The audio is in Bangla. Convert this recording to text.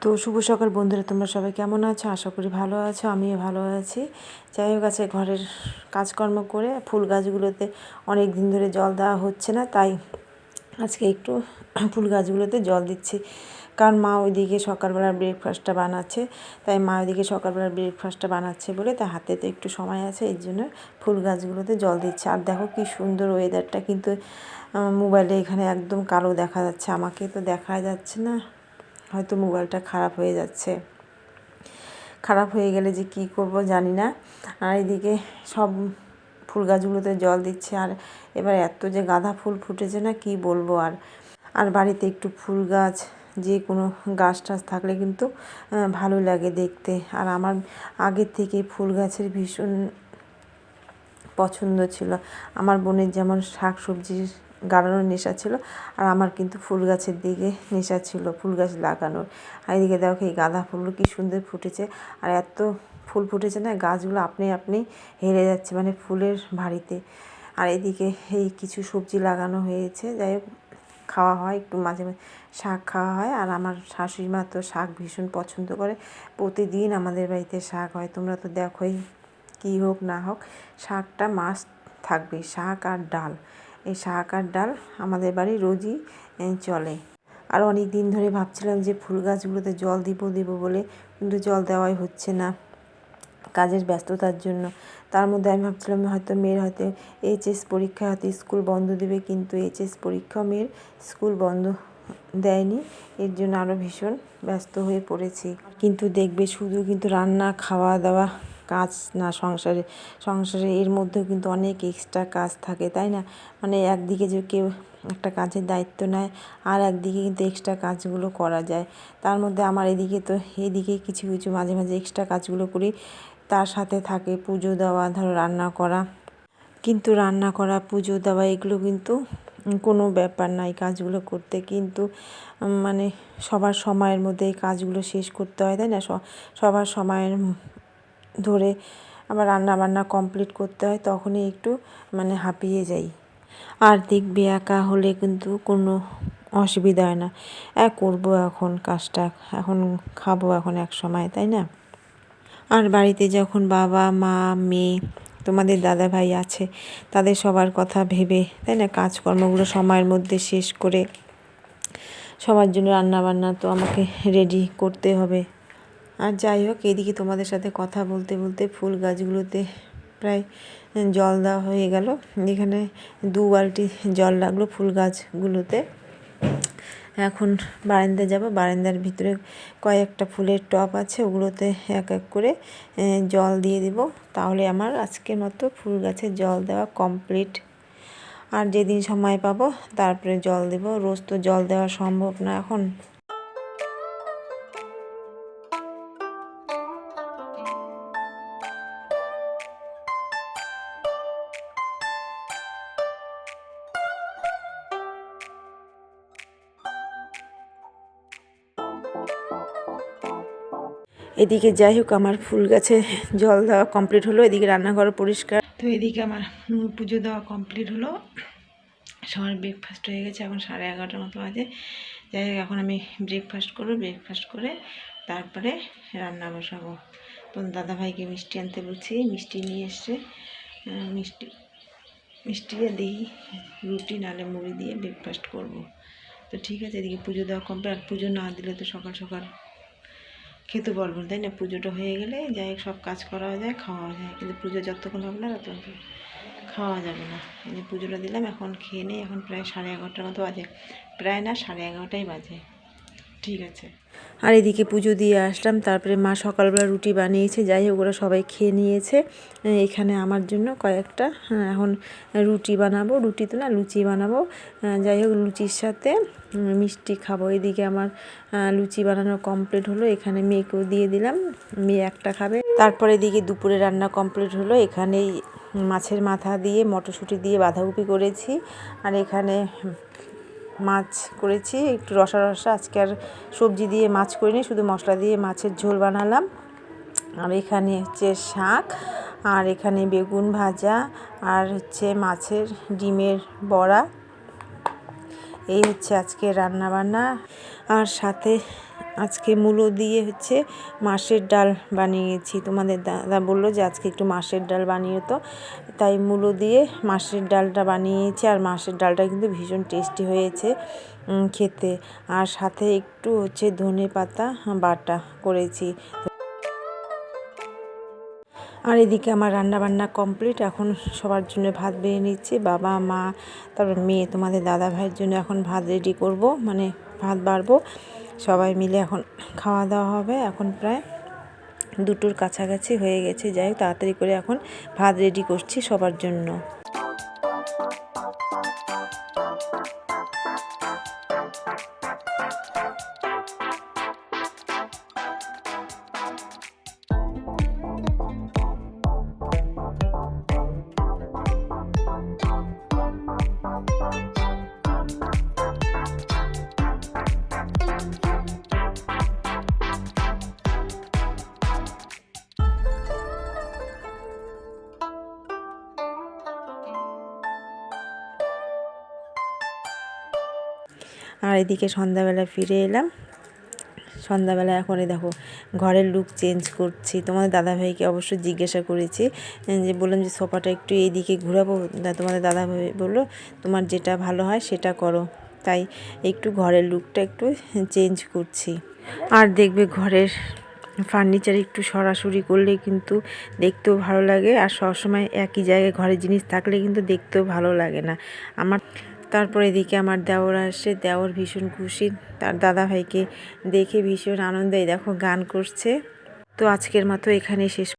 তো শুভ সকাল বন্ধুরা, তোমরা সবাই কেমন আছো? আশা করি ভালো আছো, আমিও ভালো আছি। যাই হোক, আছে ঘরের কাজকর্ম করে ফুল গাছগুলোতে অনেক দিন ধরে জল দেওয়া হচ্ছে না, তাই আজকে একটু ফুল গাছগুলোতে জল দিচ্ছি। কারণ মা ওইদিকে সকালবেলার ব্রেকফাস্টটা বানাচ্ছে, তাই মা ওইদিকে সকালবেলার ব্রেকফাস্টটা বানাচ্ছে বলে তার হাতে তো একটু সময় আছে, এই জন্য ফুল গাছগুলোতে জল দিচ্ছে। আর দেখো কি সুন্দর ওয়েদারটা, কিন্তু মোবাইলে এখানে একদম কালো দেখা যাচ্ছে, আমাকে তো দেখা যাচ্ছে না, হয়তো মোবাইলটা খারাপ হয়ে যাচ্ছে। খারাপ হয়ে গেলে যে কি করব জানি না। আর এদিকে সব ফুল গাছগুলোতে জল দিচ্ছে। আর এবার এত যে গাঁদা ফুল ফুটেছে না, কি বলবো। আর বাড়িতে একটু ফুল গাছ, যে কোনো গাছ টাছ থাকলে কিন্তু ভালো লাগে দেখতে। আর আমার আগের থেকে ফুল গাছের ভীষণ পছন্দ ছিল। আমার বোনের যেমন শাক সবজির গাড়ানোর নেশা ছিল, আর আমার কিন্তু ফুল গাছের দিকে নেশা ছিল, ফুল গাছ লাগানোর। আর এদিকে দেখো এই গাঁদা ফুলগুলো কী সুন্দর ফুটেছে, আর এত ফুল ফুটেছে না, গাছগুলো আপনি আপনি হেরে যাচ্ছে, মানে ফুলের ভারিতে। আর এদিকে এই কিছু সবজি লাগানো হয়েছে, যাই হোক খাওয়া হয়, একটু মাঝে মাঝে শাক খাওয়া হয়। আর আমার শাশুড়ি মা তো শাক ভীষণ পছন্দ করে, প্রতিদিন আমাদের বাড়িতে শাক হয়। তোমরা তো দেখোই, কী হোক না হোক শাকটা মাস্ট থাকবে, শাক আর ডাল। এই শাক আর ডাল আমাদের বাড়ি রোজই চলে। আর অনেক দিন ধরে ভাবছিলাম যে ফুল গাছগুলোতে জল দিব বলে, কিন্তু জল দেওয়াই হচ্ছে না কাজের ব্যস্ততার জন্য। তার মধ্যে আমি ভাবছিলাম হয়তো মেয়ের হয়তো এইচএস পরীক্ষা, হয়তো স্কুল বন্ধ দেবে, কিন্তু এইচএস পরীক্ষা মেয়ের স্কুল বন্ধ দেয়নি, এর জন্য আরও ভীষণ ব্যস্ত হয়ে পড়েছি। কিন্তু দেখবে শুধু কিন্তু রান্না খাওয়া দাওয়া কাজ না, সংসারে এর মধ্যেও কিন্তু অনেক এক্সট্রা কাজ থাকে, তাই না? মানে একদিকে যে কেউ একটা কাজের দায়িত্ব নেয়, আর একদিকে কিন্তু এক্সট্রা কাজগুলো করা যায়। তার মধ্যে আমার এদিকে কিছু কিছু মাঝে মাঝে এক্সট্রা কাজগুলো করি। তার সাথে থাকে পুজো দেওয়া, ধরো রান্না করা। কিন্তু রান্না করা, পুজো দেওয়া এগুলো কিন্তু কোনো ব্যাপার না এই কাজগুলো করতে, কিন্তু মানে সবার সময়ের মধ্যে এই কাজগুলো শেষ করতে হয়, তাই না? সবার সময়ের ধরে আবার রান্না বান্না কমপ্লিট করতে হয়, তখনই একটু মানে হাঁপিয়ে যাই। আর দেখবে একা হলে কিন্তু কোনো অসুবিধা হয় না, করবো এখন কাজটা, এখন খাবো এখন এক সময়, তাই না? আর বাড়িতে যখন বাবা মা মেয়ে তোমাদের দাদা ভাই আছে, তাদের সবার কথা ভেবে, তাই না, কাজকর্মগুলো সময়ের মধ্যে শেষ করে সবার জন্য রান্না বান্না তো আমাকে রেডি করতে হবে। আর যাই হোক, এদিকে তোমাদের সাথে কথা বলতে বলতে ফুল গাছগুলোতে প্রায় জল দেওয়া হয়ে গেল। এখানে 2 বালতি জল লাগলো ফুল গাছগুলোতে। এখন বারান্দায় যাব, বারান্দার ভিতরে কয়েকটা ফুলের টব আছে, ওগুলোতে এক এক করে জল দিয়ে দেব, তাহলে আমার আজকের মতো ফুল গাছে জল দেওয়া কমপ্লিট। আর যেদিন সময় পাবো তারপরে জল দেব, রোজ তো জল দেওয়া সম্ভব না এখন। এদিকে যাই হোক, আমার ফুল গাছে জল দেওয়া কমপ্লিট হলো, এদিকে রান্নাঘর পরিষ্কার। তো এদিকে আমার পুজো দেওয়া কমপ্লিট হলো, সবার ব্রেকফাস্ট হয়ে গেছে, এখন 11:30 মতো বাজে। যাই হোক, এখন আমি ব্রেকফাস্ট করে তারপরে রান্না বসাবো। তো দাদাভাইকে মিষ্টি আনতে বলছি, মিষ্টি নিয়ে এসছে, মিষ্টি দিই রুটি নাহলে মুড়ি দিয়ে ব্রেকফাস্ট করব। তো ঠিক আছে, এদিকে পুজো দেওয়া কমপ্লিট। আর পুজো না দিলে তো সকাল সকাল খেতে পারবো না, তাই না? পুজোটা হয়ে গেলে যাই হোক সব কাজ করা যায়, খাওয়া যায়, কিন্তু পুজো যতক্ষণ হবে না ততক্ষণ খাওয়া যাবে না। এই যে পুজোটা দিলাম, এখন খেয়ে নিই। এখন প্রায় 11:30 মতো বাজে, প্রায় না 11:30 বাজে। ঠিক আছে। আর এদিকে পুজো দিয়ে আসলাম, তারপরে মা সকালবেলা রুটি বানিয়েছে, যাই হোক ওরা সবাই খেয়ে নিয়েছে। এখানে আমার জন্য কয়েকটা এখন রুটি বানাবো, রুটি তো না লুচি বানাবো। যাই হোক লুচির সাথে মিষ্টি খাবো। এদিকে আমার লুচি বানানো কমপ্লিট হলো, এখানে মেয়েকেও দিয়ে দিলাম, মেয়ে একটা খাবে। তারপরে এদিকে দুপুরে রান্না কমপ্লিট হলো, এখানেই মাছের মাথা দিয়ে মটরশুঁটি দিয়ে বাঁধাকপি করেছি, আর এখানে মাছ করেছি একটু রসা রসা। আজকে আর সবজি দিয়ে মাছ করিনি, শুধু মশলা দিয়ে মাছের ঝোল বানালাম। আর এখানে হচ্ছে শাক, আর এখানে বেগুন ভাজা, আর হচ্ছে মাছের ডিমের বড়া। এই হচ্ছে আজকে রান্না বান্না। আর সাথে আজকে মূলো দিয়ে হচ্ছে মাছের ডাল বানিয়েছি। তোমাদের দাদা বললো যে আজকে একটু মাছের ডাল বানিয়ে, তো তাই মূলো দিয়ে মাছের ডালটা বানিয়েছি। আর মাছের ডালটা কিন্তু ভীষণ টেস্টি হয়েছে খেতে। আর সাথে একটু হচ্ছে ধনে পাতা বাটা করেছি। আর এদিকে আমার রান্না বান্না কমপ্লিট। এখন সবার জন্য ভাত বেড়ে নিচ্ছি, বাবা মা তারপর মেয়ে, তোমাদের দাদা ভাইয়ের জন্য এখন ভাত রেডি করব, মানে ভাত বাড়বো। সবাই মিলে এখন খাওয়া দাওয়া হবে। এখন প্রায় 2টোর কাছাকাছি হয়ে গেছে। যাই হোক, তাড়াতাড়ি করে এখন ভাত রেডি করছি সবার জন্য। আর এদিকে সন্ধ্যাবেলা ফিরে এলাম। সন্ধ্যাবেলা এখন দেখো ঘরের লুক চেঞ্জ করছি। তোমাদের দাদাভাইকে অবশ্য জিজ্ঞাসা করেছি, যে বললাম যে সোফাটা একটু এইদিকে ঘুরাবো। তোমাদের দাদাভাই বললো তোমার যেটা ভালো হয় সেটা করো। তাই একটু ঘরের লুকটা একটু চেঞ্জ করছি। আর দেখবে ঘরের ফার্নিচার একটু সরাসরি করলে কিন্তু দেখতেও ভালো লাগে। আর সবসময় একই জায়গায় ঘরের জিনিস থাকলে কিন্তু দেখতেও ভালো লাগে না আমার। তারপর এদিকে আমার দেওর আসে, দেওর ভীষণ খুশি, তার দাদা ভাইকে দেখে ভীষণ আনন্দ। দেখো গান করছে। তো আজকের মতো এখানে শেষ।